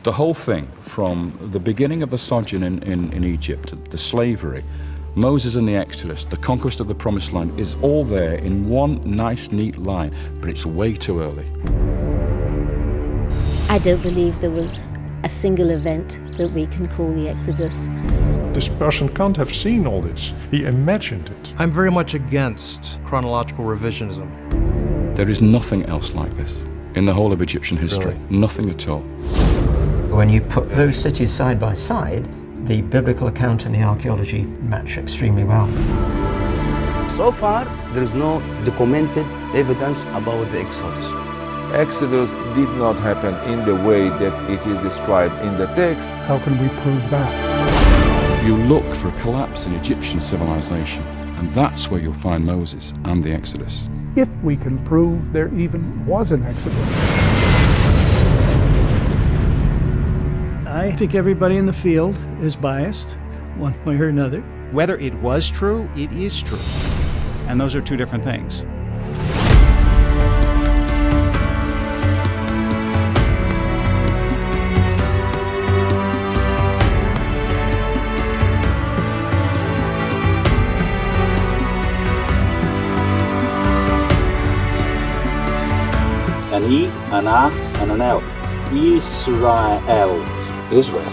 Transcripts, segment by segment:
The whole thing, from the beginning of the sojourn in Egypt, the slavery, Moses and the Exodus, the conquest of the Promised Land, is all there in one nice, neat line, but it's way too early. I don't believe there was a single event that we can call the Exodus. This person can't have seen all this. He imagined it. I'm very much against chronological revisionism. There is nothing else like this in the whole of Egyptian history. Really? Nothing at all. When you put those cities side by side, the biblical account and the archaeology match extremely well. So far, there is no documented evidence about the Exodus. Exodus did not happen in the way that it is described in the text. How can we prove that? You look for a collapse in Egyptian civilization, and that's where you'll find Moses and the Exodus. If we can prove there even was an Exodus. I think everybody in the field is biased, one way or another. Whether it was true, it is true. And those are two different things. Ani, Ana, and Anel. Israel.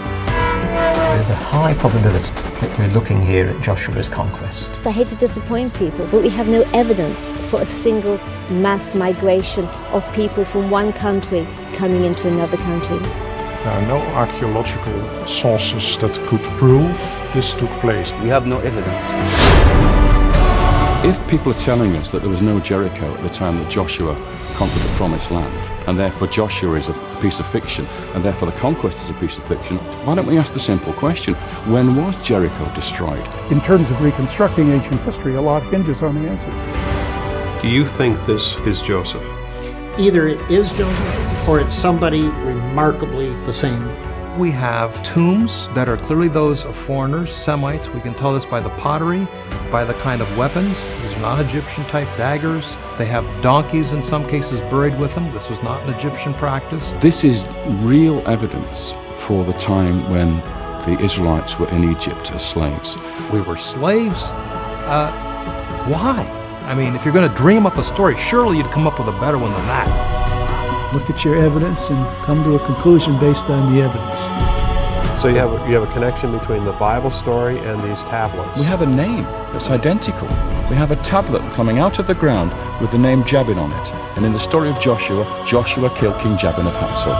There's a high probability that we're looking here at Joshua's conquest. I hate to disappoint people, but we have no evidence for a single mass migration of people from one country coming into another country. There are no archaeological sources that could prove this took place. We have no evidence. If people are telling us that there was no Jericho at the time that Joshua conquered the Promised Land, and therefore Joshua is a piece of fiction, and therefore the conquest is a piece of fiction, why don't we ask the simple question, when was Jericho destroyed? In terms of reconstructing ancient history, a lot hinges on the answers. Do you think this is Joseph? Either it is Joseph or it's somebody remarkably the same. We have tombs that are clearly those of foreigners, Semites. We can tell this by the pottery, by the kind of weapons. These are not Egyptian-type daggers. They have donkeys in some cases buried with them. This was not an Egyptian practice. This is real evidence for the time when the Israelites were in Egypt as slaves. We were slaves? Why? I mean, if you're going to dream up a story, surely you'd come up with a better one than that. Look at your evidence and come to a conclusion based on the evidence. So you have a connection between the Bible story and these tablets. We have a name that's identical. We have a tablet coming out of the ground with the name Jabin on it. And in the story of Joshua, Joshua killed King Jabin of Hatzor.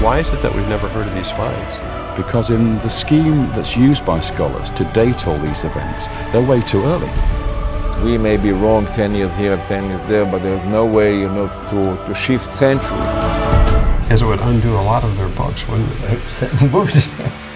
Why is it that we've never heard of these finds? Because in the scheme that's used by scholars to date all these events, they're way too early. We may be wrong 10 years here, 10 years there, but there's no way, to shift centuries. Because it would undo a lot of their books, wouldn't it? It certainly would, yes.